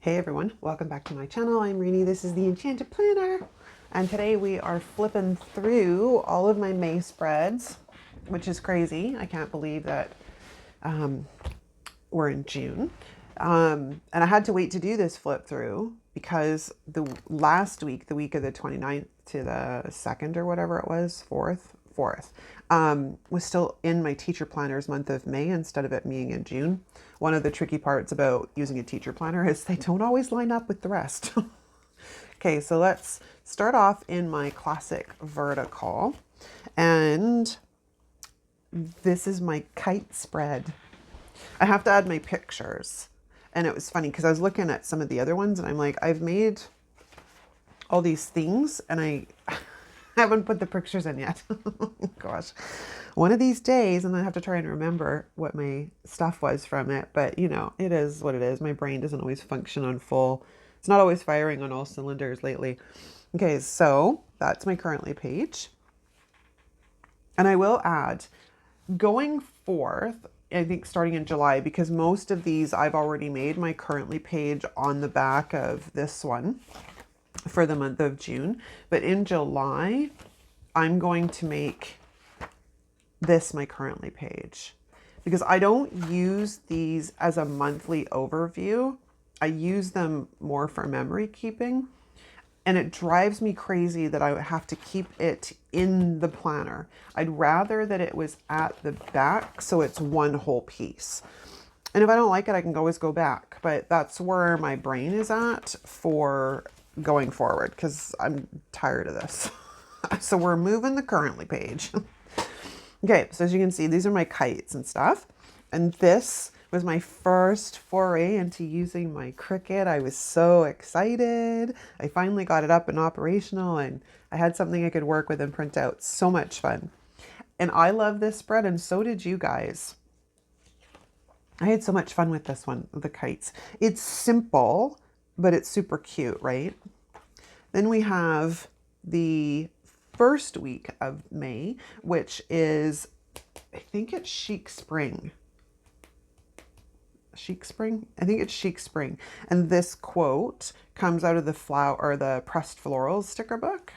Hey everyone, welcome back to my channel. I'm Rini. This is the Enchanted Planner. And today we are flipping through all of my May spreads, which is crazy. I can't believe that we're in June. And I had to wait to do this flip through because the last week, the week of the 29th to the 2nd or whatever it was, 4th, was still in my teacher planner's month of May instead of it being in June. One of the tricky parts about using a teacher planner is they don't always line up with the rest. Okay, so let's start off in my classic vertical. And this is my kite spread. I have to add my pictures. And it was funny because I was looking at some of the other ones and I'm like, I've made all these things and I haven't put the pictures in yet. Gosh, one of these days, and I have to try and remember what my stuff was from it. But you know, it is what it is. My brain doesn't always function on full. It's not always firing on all cylinders lately. Okay, so that's my currently page. And I will add, going forth, I think starting in July, because most of these I've already made my currently page on the back of this one for the month of June. But in July, I'm going to make this my currently page because I don't use these as a monthly overview. I use them more for memory keeping. And it drives me crazy that I have to keep it in the planner. I'd rather that it was at the back so it's one whole piece. And if I don't like it, I can always go back. But that's where my brain is at for going forward because I'm tired of this. So we're moving the currently page. Okay, so as you can see, these are my kites and stuff. And this was my first foray into using my Cricut. I was so excited. I finally got it up and operational and I had something I could work with and print out. So much fun. And I love this spread and so did you guys. I had so much fun with this one, the kites. It's simple, but it's super cute, right? Then we have the first week of May, which is, I think it's Chic Spring. Chic Spring? I think it's Chic Spring. And this quote comes out of the flower or the Pressed Florals sticker book.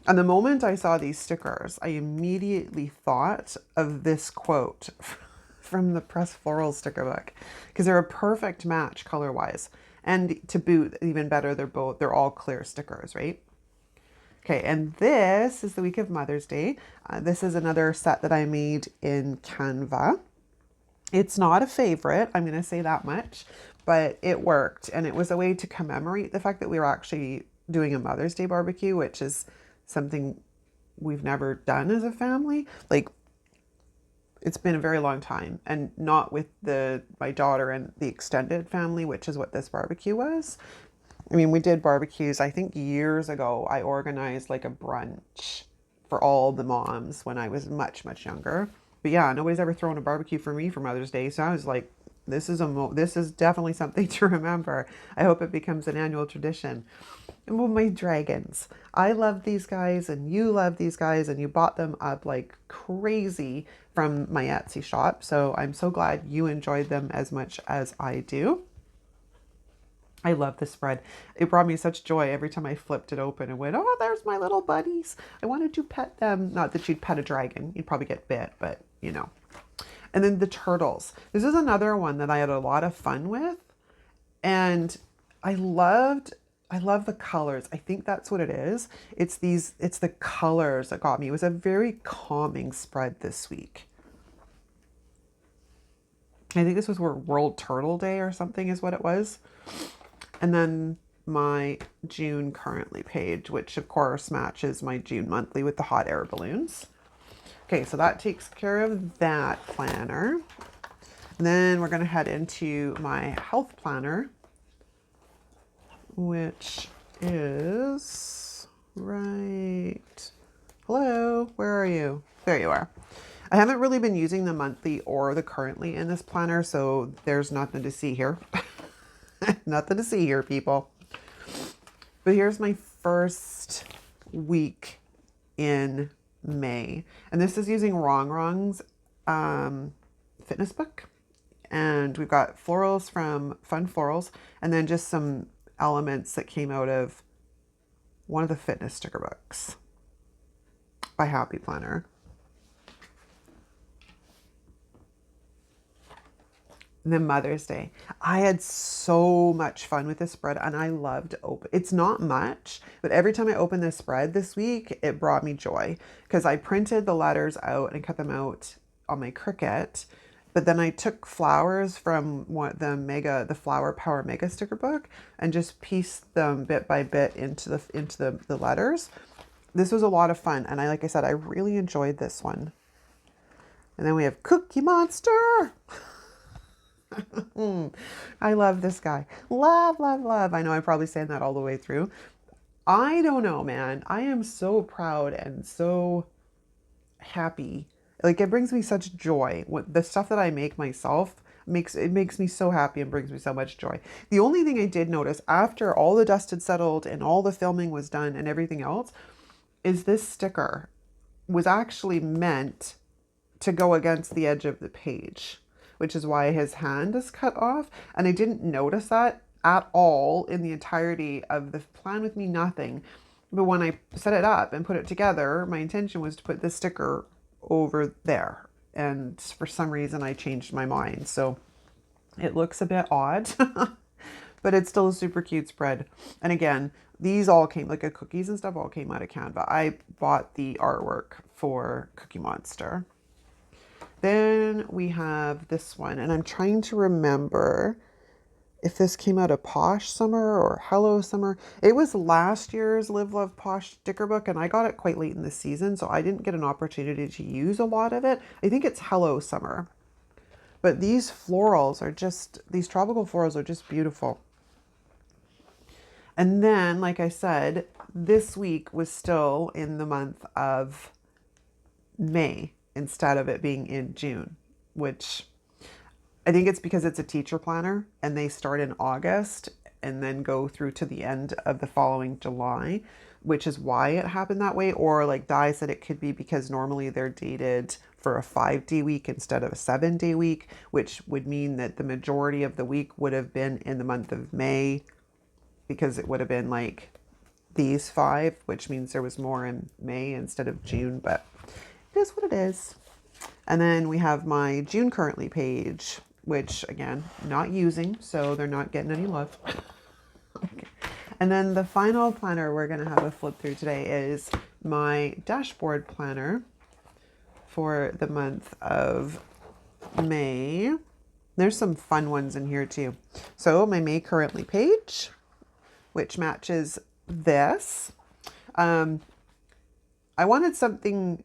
And the moment I saw these stickers, I immediately thought of this quote from the Pressed Florals sticker book because they're a perfect match color-wise. And to boot, even better, they're all clear stickers, right? Okay, and this is the week of Mother's Day. This is another set that I made in Canva. It's not a favorite, I'm going to say that much, but it worked. And it was a way to commemorate the fact that we were actually doing a Mother's Day barbecue, which is something we've never done as a family. Like, it's been a very long time, and not with my daughter and the extended family, which is what this barbecue was. I mean, we did barbecues, I think years ago. I organized like a brunch for all the moms when I was much, much younger. But yeah, nobody's ever thrown a barbecue for me for Mother's Day. So I was like, this is definitely something to remember. I hope it becomes an annual tradition. And well, my dragons. I love these guys and you love these guys and you bought them up like crazy from my Etsy shop. So I'm so glad you enjoyed them as much as I do. I love this spread. It brought me such joy every time I flipped it open and went, oh, there's my little buddies. I wanted to pet them. Not that you'd pet a dragon. You'd probably get bit, but you know. And then the turtles. This is another one that I had a lot of fun with. And I love the colors. I think that's what it is. It's the colors that got me. It was a very calming spread this week. I think this was World Turtle Day or something is what it was. And then my June currently page, which of course matches my June monthly with the hot air balloons. Okay, so that takes care of that planner. And then we're going to head into my health planner, which is right. Hello, where are you? There you are. I haven't really been using the monthly or the currently in this planner, so there's nothing to see here. Nothing to see here, people. But here's my first week in May. And this is using Wrong Wrong's fitness book. And we've got florals from Fun Florals, and then just some elements that came out of one of the fitness sticker books by Happy Planner. And then Mother's Day. I had so much fun with this spread, and I loved open. It's not much, but every time I opened this spread this week, it brought me joy because I printed the letters out and cut them out on my Cricut. But then I took flowers from the Flower Power Mega sticker book and just pieced them bit by bit into the letters. This was a lot of fun, and like I said, I really enjoyed this one. And then we have Cookie Monster. I love this guy. Love, love, love. I know I'm probably saying that all the way through. I don't know, man. I am so proud and so happy. Like, it brings me such joy. The stuff that I make myself makes me so happy and brings me so much joy. The only thing I did notice after all the dust had settled and all the filming was done and everything else is this sticker was actually meant to go against the edge of the page, which is why his hand is cut off. And I didn't notice that at all in the entirety of the Plan With Me Nothing. But when I set it up and put it together, my intention was to put this sticker over there. And for some reason, I changed my mind. So it looks a bit odd, but it's still a super cute spread. And again, these all came, like cookies and stuff all came out of Canva. I bought the artwork for Cookie Monster. Then we have this one, and I'm trying to remember if this came out of Posh Summer or Hello Summer. It was last year's Live Love Posh sticker book, and I got it quite late in the season, so I didn't get an opportunity to use a lot of it. I think it's Hello Summer. But these florals are just, these tropical florals are just beautiful. And then, like I said, this week was still in the month of May, instead of it being in June, which I think it's because it's a teacher planner and they start in August and then go through to the end of the following July, which is why it happened that way. Or like Di said, it could be because normally they're dated for a 5-day week instead of a 7-day week, which would mean that the majority of the week would have been in the month of May because it would have been like these 5, which means there was more in May instead of June, but it is what it is. And then we have my June currently page, which again, not using, so they're not getting any love. Okay. And then the final planner we're going to have a flip through today is my dashboard planner for the month of May. There's some fun ones in here too. So my May currently page, which matches this. I wanted something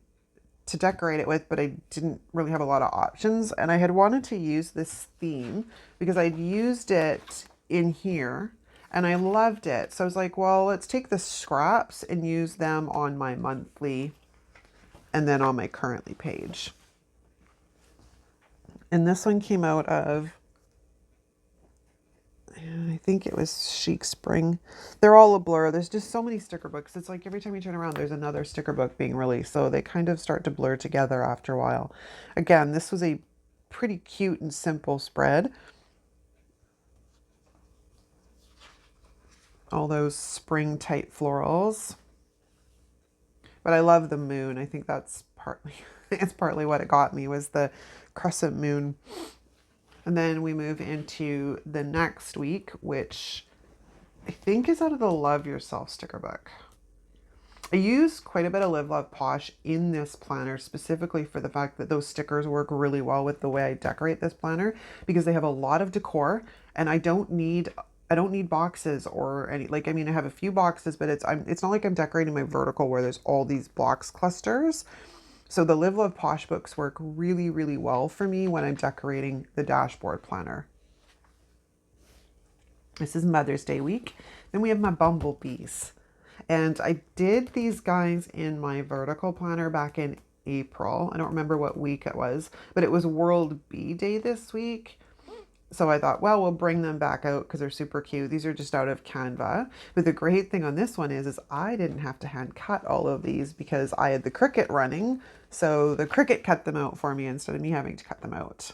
to decorate it with, but I didn't really have a lot of options. And I had wanted to use this theme because I'd used it in here and I loved it. So I was like, well, let's take the scraps and use them on my monthly and then on my currently page. And this one came out of, I think it was Chic Spring. They're all a blur. There's just so many sticker books. It's like every time you turn around, there's another sticker book being released. So they kind of start to blur together after a while. Again, this was a pretty cute and simple spread. All those spring type florals. But I love the moon. I think that's partly, it's partly what it got me was the crescent moon. And then we move into the next week, which I think is out of the Love Yourself sticker book. I use quite a bit of Live Love Posh in this planner specifically for the fact that those stickers work really well with the way I decorate this planner because they have a lot of decor and I don't need boxes or any, like, I mean, I have a few boxes, but it's not like I'm decorating my vertical where there's all these blocks clusters. So the Live Love Posh books work really, really well for me when I'm decorating the dashboard planner. This is Mother's Day week. Then we have my bumblebees. And I did these guys in my vertical planner back in April. I don't remember what week it was, but it was World Bee Day this week. So I thought, well, we'll bring them back out because they're super cute. These are just out of Canva. But the great thing on this one is I didn't have to hand cut all of these because I had the Cricut running. So the Cricut cut them out for me instead of me having to cut them out.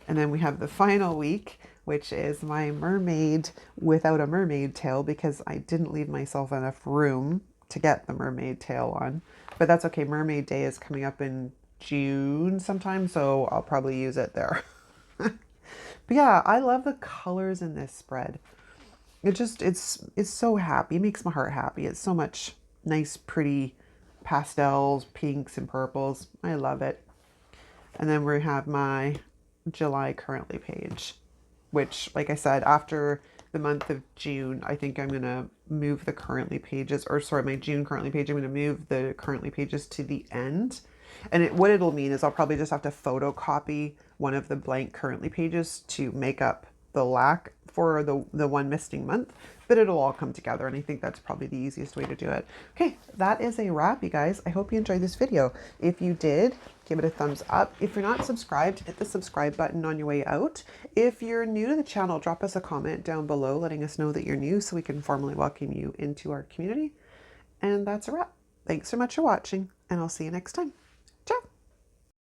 And then we have the final week, which is my mermaid without a mermaid tail, because I didn't leave myself enough room to get the mermaid tail on. But that's okay. Mermaid Day is coming up in June sometime, so I'll probably use it there. But yeah, I love the colors in this spread. It's so happy. It makes my heart happy. It's so much nice, pretty pastels, pinks and purples. I love it. And then we have my July currently page, which, like I said, after the month of June, I think I'm going to move the currently pages, or sorry, my June currently page, I'm going to move the currently pages to the end. And what it'll mean is I'll probably just have to photocopy one of the blank currently pages to make up the lack for the one missing month, but it'll all come together, and I think that's probably the easiest way to do it. Okay, that is a wrap, you guys. I hope you enjoyed this video. If you did, give it a thumbs up. If you're not subscribed, hit the subscribe button on your way out. If you're new to the channel, drop us a comment down below letting us know that you're new so we can formally welcome you into our community. And that's a wrap. Thanks so much for watching, and I'll see you next time.